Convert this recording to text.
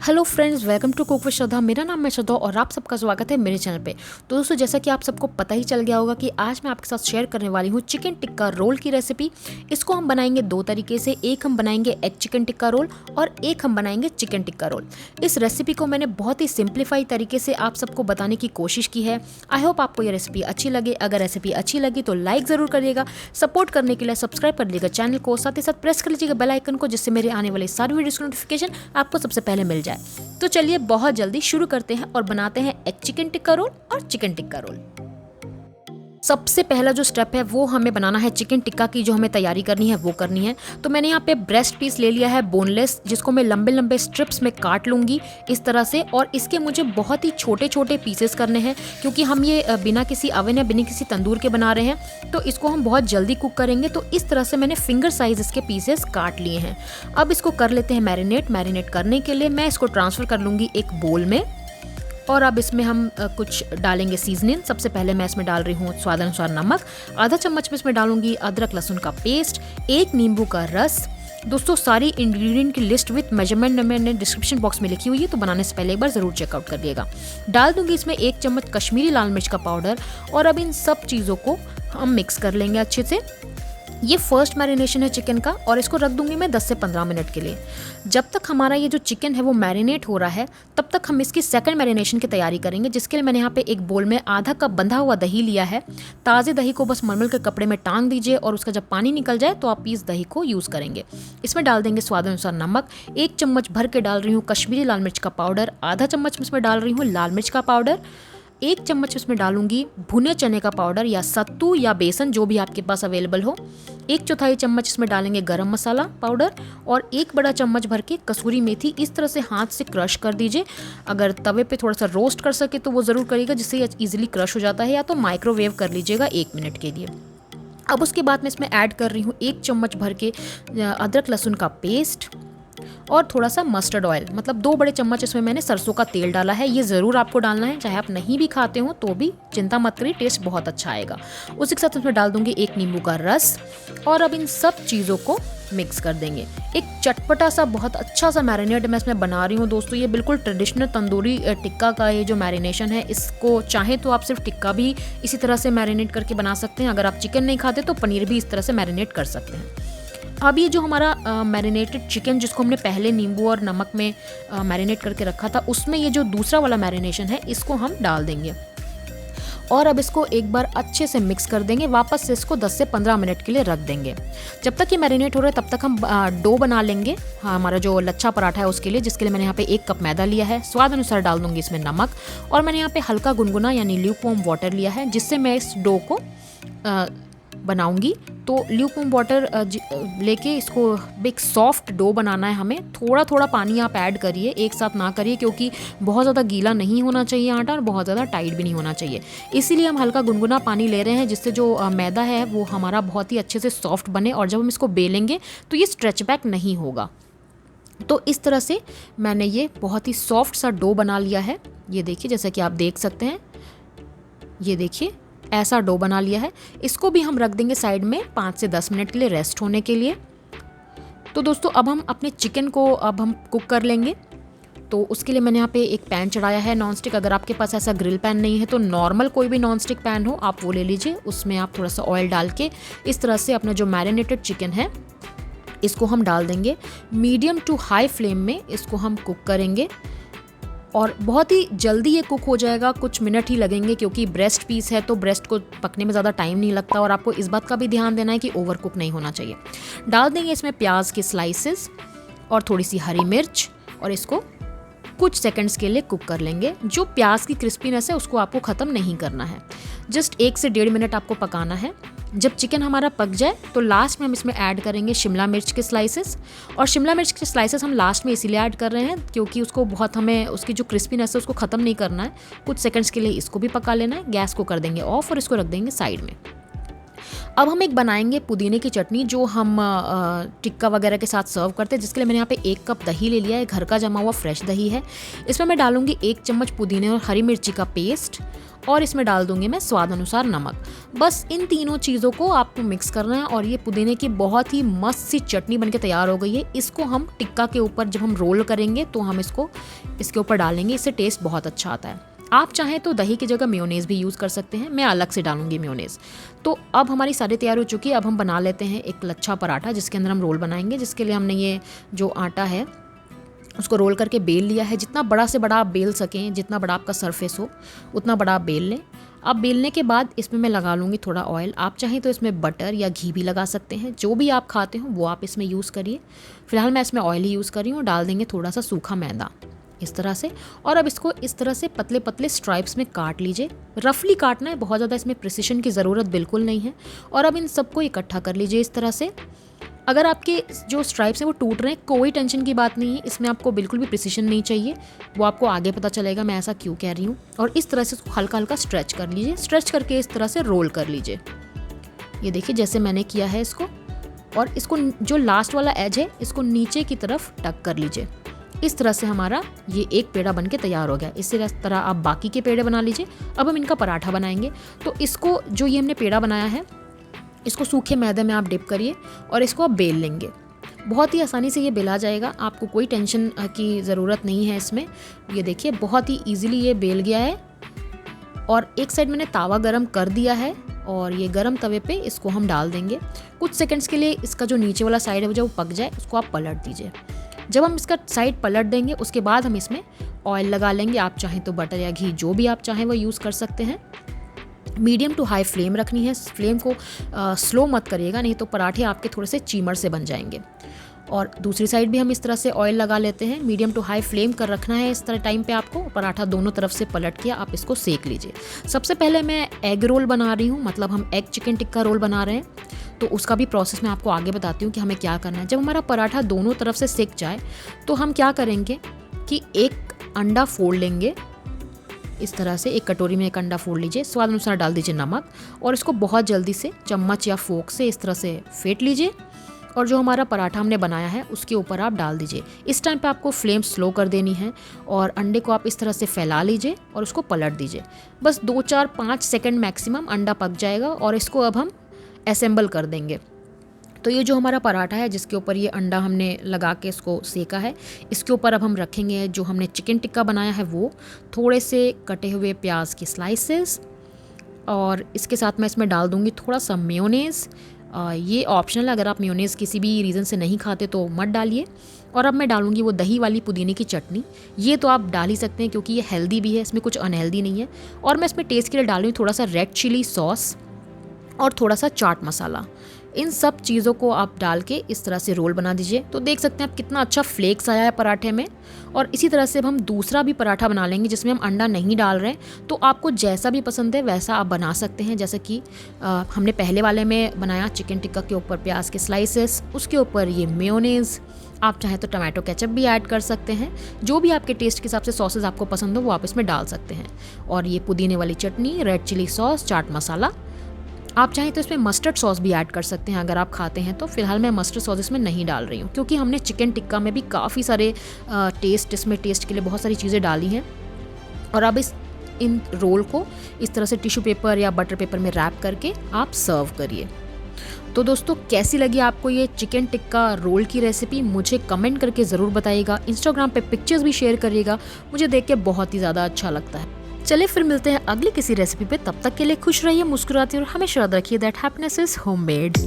Hello friends, welcome to cook with Shraddha. मेरा नाम है श्रद्धा और आप सबका स्वागत है मेरे चैनल पे। तो दोस्तों, जैसा कि आप सबको पता ही चल गया होगा कि आज मैं आपके साथ शेयर करने वाली हूँ चिकन टिक्का रोल की रेसिपी। इसको हम बनाएंगे दो तरीके से, एक हम बनाएंगे एग चिकन टिक्का रोल और एक हम बनाएंगे चिकन टिक्का रोल। इस रेसिपी को मैंने बहुत ही सिंप्लीफाई तरीके से आप सबको बताने की कोशिश की है। आई होप आपको ये रेसिपी अच्छी लगे। अगर रेसिपी अच्छी लगी तो लाइक ज़रूर करिएगा, सपोर्ट करने के लिए सब्सक्राइब कर लीजिएगा चैनल को, साथ ही साथ प्रेस कर लीजिएगा बेल आइकन को, जिससे मेरे आने वाले सारी वीडियोस की नोटिफिकेशन आपको सबसे पहले मिल जाए। तो चलिए बहुत जल्दी शुरू करते हैं और बनाते हैं एग चिकन टिक्का रोल और चिकन टिक्का रोल। सबसे पहला जो स्टेप है वो हमें बनाना है चिकन टिक्का की, जो हमें तैयारी करनी है वो करनी है। तो मैंने यहाँ पे ब्रेस्ट पीस ले लिया है बोनलेस, जिसको मैं लंबे लंबे स्ट्रिप्स में काट लूँगी इस तरह से। और इसके मुझे बहुत ही छोटे छोटे पीसेस करने हैं, क्योंकि हम ये बिना किसी ओवन या बिना किसी तंदूर के बना रहे हैं, तो इसको हम बहुत जल्दी कुक करेंगे। तो इस तरह से मैंने फिंगर साइज इसके पीसेस काट लिए हैं। अब इसको कर लेते हैं मैरिनेट करने के लिए मैं इसको ट्रांसफ़र कर लूँगी एक बोल में। और अब इसमें हम कुछ डालेंगे सीजनिंग। सबसे पहले मैं इसमें डाल रही हूँ स्वाद अनुसार नमक, आधा चम्मच में इसमें डालूंगी अदरक लहसुन का पेस्ट, एक नींबू का रस। दोस्तों, सारी इंग्रेडिएंट की लिस्ट विथ मेजरमेंट मैंने डिस्क्रिप्शन बॉक्स में लिखी हुई है, तो बनाने से पहले एक बार ज़रूर चेकआउट करिएगा। डाल दूंगी इसमें एक चम्मच कश्मीरी लाल मिर्च का पाउडर। और अब इन सब चीज़ों को हम मिक्स कर लेंगे अच्छे से। ये फर्स्ट मैरिनेशन है चिकन का, और इसको रख दूंगी मैं 10 से 15 मिनट के लिए। जब तक हमारा ये जो चिकन है वो मैरिनेट हो रहा है, तब तक हम इसकी सेकंड मैरिनेशन की तैयारी करेंगे, जिसके लिए मैंने यहाँ पे एक बोल में आधा कप बंधा हुआ दही लिया है। ताज़े दही को बस मलमल के कपड़े में टांग दीजिए, और उसका जब पानी निकल जाए तो आप इस दही को यूज़ करेंगे। इसमें डाल देंगे स्वाद अनुसार नमक, एक चम्मच भर के डाल रही हूँ कश्मीरी लाल मिर्च का पाउडर, आधा चम्मच में इसमें डाल रही हूँ लाल मिर्च का पाउडर, एक चम्मच इसमें डालूंगी भुने चने का पाउडर या सत्तू या बेसन, जो भी आपके पास अवेलेबल हो। एक चौथाई चम्मच इसमें डालेंगे गरम मसाला पाउडर, और एक बड़ा चम्मच भर के कसूरी मेथी। इस तरह से हाथ से क्रश कर दीजिए। अगर तवे पे थोड़ा सा रोस्ट कर सके तो वो ज़रूर करिएगा, जिससे ये ईजिली क्रश हो जाता है, या तो माइक्रोवेव कर लीजिएगा 1 मिनट के लिए। अब उसके बाद मैं इसमें ऐड कर रही हूँ एक चम्मच भर के अदरक लहसुन का पेस्ट और थोड़ा सा मस्टर्ड ऑयल, मतलब 2 बड़े चम्मच इसमें मैंने सरसों का तेल डाला है। ये ज़रूर आपको डालना है, चाहे आप नहीं भी खाते हो तो भी चिंता मत करिए, टेस्ट बहुत अच्छा आएगा। उसी के साथ इसमें डाल दूंगी एक नींबू का रस, और अब इन सब चीज़ों को मिक्स कर देंगे। एक चटपटा सा बहुत अच्छा सा मैरिनेट मैं इसमें बना रही हूँ दोस्तों। ये बिल्कुल ट्रेडिशनल तंदूरी टिक्का का ये जो मैरिनेशन है, इसको चाहे तो आप सिर्फ टिक्का भी इसी तरह से मैरिनेट करके बना सकते हैं। अगर आप चिकन नहीं खाते तो पनीर भी इस तरह से मैरिनेट कर सकते हैं। अब ये जो हमारा मैरिनेटेड चिकन, जिसको हमने पहले नींबू और नमक में मैरिनेट करके रखा था, उसमें ये जो दूसरा वाला मैरिनेशन है इसको हम डाल देंगे। और अब इसको एक बार अच्छे से मिक्स कर देंगे। वापस से इसको 10 से 15 मिनट के लिए रख देंगे। जब तक ये मैरिनेट हो रहा है तब तक हम डो बना लेंगे। हाँ, हमारा जो लच्छा पराठा है उसके लिए, जिसके लिए मैंने यहाँ पे 1 कप मैदा लिया है। स्वाद अनुसार डाल दूंगी इसमें नमक, और मैंने यहाँ पे हल्का गुनगुना यानी ल्यूकवार्म वाटर लिया है, जिससे मैं इस डो को बनाऊंगी। तो ल्यूकवार्म वाटर लेके इसको एक सॉफ्ट डो बनाना है हमें। थोड़ा थोड़ा पानी आप ऐड करिए, एक साथ ना करिए, क्योंकि बहुत ज़्यादा गीला नहीं होना चाहिए आटा और बहुत ज़्यादा टाइट भी नहीं होना चाहिए। इसीलिए हम हल्का गुनगुना पानी ले रहे हैं, जिससे जो मैदा है वो हमारा बहुत ही अच्छे से सॉफ्ट बने, और जब हम इसको बेलेंगे तो ये स्ट्रेच बैक नहीं होगा। तो इस तरह से मैंने ये बहुत ही सॉफ्ट सा डो बना लिया है। ये देखिए, जैसा कि आप देख सकते हैं, ये देखिए ऐसा डो बना लिया है। इसको भी हम रख देंगे साइड में 5 से 10 मिनट के लिए रेस्ट होने के लिए। तो दोस्तों, अब हम अपने चिकन को अब हम कुक कर लेंगे। तो उसके लिए मैंने यहाँ पे एक पैन चढ़ाया है नॉन स्टिक। अगर आपके पास ऐसा ग्रिल पैन नहीं है तो नॉर्मल कोई भी नॉन स्टिक पैन हो आप वो ले लीजिए। उसमें आप थोड़ा सा ऑयल डाल के इस तरह से अपना जो मैरिनेटेड चिकन है इसको हम डाल देंगे। मीडियम टू हाई फ्लेम में इसको हम कुक करेंगे, और बहुत ही जल्दी ये कुक हो जाएगा। कुछ मिनट ही लगेंगे, क्योंकि ब्रेस्ट पीस है तो ब्रेस्ट को पकने में ज़्यादा टाइम नहीं लगता। और आपको इस बात का भी ध्यान देना है कि ओवर कुक नहीं होना चाहिए। डाल देंगे इसमें प्याज के स्लाइसेस और थोड़ी सी हरी मिर्च, और इसको कुछ सेकंड्स के लिए कुक कर लेंगे। जो प्याज की क्रिस्पीनेस है उसको आपको ख़त्म नहीं करना है, जस्ट 1 से 1.5 मिनट आपको पकाना है। जब चिकन हमारा पक जाए तो लास्ट में हम इसमें ऐड करेंगे शिमला मिर्च के स्लाइसेस। और शिमला मिर्च के स्लाइसेस हम लास्ट में इसीलिए ऐड कर रहे हैं क्योंकि उसको बहुत हमें उसकी जो क्रिस्पीनेस है उसको ख़त्म नहीं करना है। कुछ सेकंड्स के लिए इसको भी पका लेना है। गैस को कर देंगे ऑफ और इसको रख देंगे साइड में। अब हम एक बनाएंगे पुदीने की चटनी, जो हम टिक्का वगैरह के साथ सर्व करते हैं, जिसके लिए मैंने यहाँ पे 1 कप दही ले लिया है। घर का जमा हुआ फ्रेश दही है। इसमें मैं डालूंगी 1 चम्मच पुदीने और हरी मिर्ची का पेस्ट, और इसमें डाल दूंगी मैं स्वाद अनुसार नमक। बस इन तीनों चीज़ों को आपको मिक्स करना है और ये पुदीने की बहुत ही मस्त सी चटनी बनके तैयार हो गई है। इसको हम टिक्का के ऊपर जब हम रोल करेंगे तो हम इसको इसके ऊपर डालेंगे, इससे टेस्ट बहुत अच्छा आता है। आप चाहें तो दही की जगह मेयोनेज़ भी यूज़ कर सकते हैं, मैं अलग से डालूंगी मेयोनेज़। तो अब हमारी सारी तैयार हो चुकी है। अब हम बना लेते हैं एक लच्छा पराठा जिसके अंदर हम रोल बनाएंगे। जिसके लिए हमने ये जो आटा है उसको रोल करके बेल लिया है। जितना बड़ा से बड़ा आप बेल सकें, जितना बड़ा आपका सरफेस हो उतना बड़ा आप बेल लें। अब बेलने के बाद इसमें मैं लगा लूँगी थोड़ा ऑयल। आप चाहें तो इसमें बटर या घी भी लगा सकते हैं, जो भी आप खाते हो वो आप इसमें यूज़ करिए। फिलहाल मैं इसमें ऑयल ही यूज़ कर रही हूँ। डाल देंगे थोड़ा सा सूखा मैदा इस तरह से, और अब इसको इस तरह से पतले पतले स्ट्राइप्स में काट लीजिए। रफली काटना है, बहुत ज़्यादा इसमें प्रिसिशन की ज़रूरत बिल्कुल नहीं है। और अब इन सबको इकट्ठा कर लीजिए इस तरह से। अगर आपके जो स्ट्राइप्स हैं वो टूट रहे हैं, कोई टेंशन की बात नहीं है, इसमें आपको बिल्कुल भी प्रिसिशन नहीं चाहिए। वो आपको आगे पता चलेगा मैं ऐसा क्यों कह रही हूँ। और इस तरह से इसको हल्का हल्का स्ट्रेच कर लीजिए। स्ट्रेच करके इस तरह से रोल कर लीजिए। ये देखिए जैसे मैंने किया है इसको। और इसको जो लास्ट वाला एज है इसको नीचे की तरफ टक कर लीजिए। इस तरह से हमारा ये एक पेड़ा बनके तैयार हो गया। इसी तरह आप बाकी के पेड़े बना लीजिए। अब हम इनका पराठा बनाएंगे। तो इसको जो ये हमने पेड़ा बनाया है इसको सूखे मैदे में आप डिप करिए और इसको आप बेल लेंगे। बहुत ही आसानी से ये बेला जाएगा, आपको कोई टेंशन की ज़रूरत नहीं है इसमें। ये देखिए बहुत ही ईजिली ये बेल गया है। और एक साइड मैंने तावा गरम कर दिया है और ये गरम तवे पे इसको हम डाल देंगे। कुछ सेकंड्स के लिए इसका जो नीचे वाला साइड है जब वो पक जाए उसको आप पलट दीजिए। जब हम इसका साइड पलट देंगे उसके बाद हम इसमें ऑयल लगा लेंगे। आप चाहें तो बटर या घी जो भी आप चाहें वो यूज़ कर सकते हैं। मीडियम टू हाई फ्लेम रखनी है। फ्लेम को स्लो मत करिएगा, नहीं तो पराठे आपके थोड़े से चीमर से बन जाएंगे। और दूसरी साइड भी हम इस तरह से ऑयल लगा लेते हैं। मीडियम टू हाई फ्लेम कर रखना है इस तरह टाइम पे आपको। पराठा दोनों तरफ से पलट के आप इसको सेक लीजिए। सबसे पहले मैं एग रोल बना रही हूँ, मतलब हम एग चिकन टिक्का रोल बना रहे हैं। तो उसका भी प्रोसेस मैं आपको आगे बताती हूँ कि हमें क्या करना है। जब हमारा पराठा दोनों तरफ से सेक जाए तो हम क्या करेंगे कि एक अंडा फोड़ लेंगे। इस तरह से एक कटोरी में एक अंडा फोड़ लीजिए। स्वाद अनुसार डाल दीजिए नमक और इसको बहुत जल्दी से चम्मच या फोक से इस तरह से फेंट लीजिए। और जो हमारा पराठा हमने बनाया है उसके ऊपर आप डाल दीजिए। इस टाइम पे आपको फ्लेम स्लो कर देनी है और अंडे को आप इस तरह से फैला लीजिए और उसको पलट दीजिए। बस 2, 4, 5 सेकंड मैक्सिमम अंडा पक जाएगा और इसको अब हम असेंबल कर देंगे। तो ये जो हमारा पराठा है जिसके ऊपर ये अंडा हमने लगा के इसको सेका है, इसके ऊपर अब हम रखेंगे जो हमने चिकन टिक्का बनाया है वो, थोड़े से कटे हुए प्याज के स्लाइसेस, और इसके साथ मैं इसमें डाल दूँगी थोड़ा सा मेयोनेज़। ये ऑप्शनल है, अगर आप मेयोनेज़ किसी भी रीज़न से नहीं खाते तो मत डालिए। और अब मैं डालूँगी वो दही वाली पुदीने की चटनी। ये तो आप डाल ही सकते हैं क्योंकि ये हेल्दी भी है, इसमें कुछ अनहेल्दी नहीं है। और मैं इसमें टेस्ट के लिए डाल रही हूँ थोड़ा सा रेड चिली सॉस और थोड़ा सा चाट मसाला। इन सब चीज़ों को आप डाल के इस तरह से रोल बना दीजिए। तो देख सकते हैं आप कितना अच्छा फ्लेक्स आया है पराठे में। और इसी तरह से अब हम दूसरा भी पराठा बना लेंगे जिसमें हम अंडा नहीं डाल रहे हैं। तो आपको जैसा भी पसंद है वैसा आप बना सकते हैं। जैसे कि हमने पहले वाले में बनाया चिकन टिक्का के ऊपर प्याज के स्लाइसेस, उसके ऊपर ये मेयोनेज़, आप चाहें तो टमाटो केचप भी ऐड कर सकते हैं। जो भी आपके टेस्ट के हिसाब से सॉसेस आपको पसंद हो वो आप इसमें डाल सकते हैं। और ये पुदीने वाली चटनी, red chilli sauce, chaat masala, आप चाहें तो इसमें मस्टर्ड सॉस भी ऐड कर सकते हैं अगर आप खाते हैं तो। फिलहाल मैं मस्टर्ड सॉस इसमें नहीं डाल रही हूँ क्योंकि हमने चिकन टिक्का में भी काफ़ी सारे इसमें टेस्ट के लिए बहुत सारी चीज़ें डाली हैं। और अब इन रोल को इस तरह से टिश्यू पेपर या बटर पेपर में रैप करके आप सर्व करिए। तो दोस्तों कैसी लगी आपको ये चिकन टिक्का रोल की रेसिपी, मुझे कमेंट करके ज़रूर बताइएगा। इंस्टाग्राम पे पिक्चर्स भी शेयर करिएगा, मुझे देख के बहुत ही ज़्यादा अच्छा लगता है। चलिए फिर मिलते हैं अगली किसी रेसिपी पे। तब तक के लिए खुश रहिए, मुस्कुराते और हमेशा याद रखिए दैट हैप्पीनेस इज होममेड।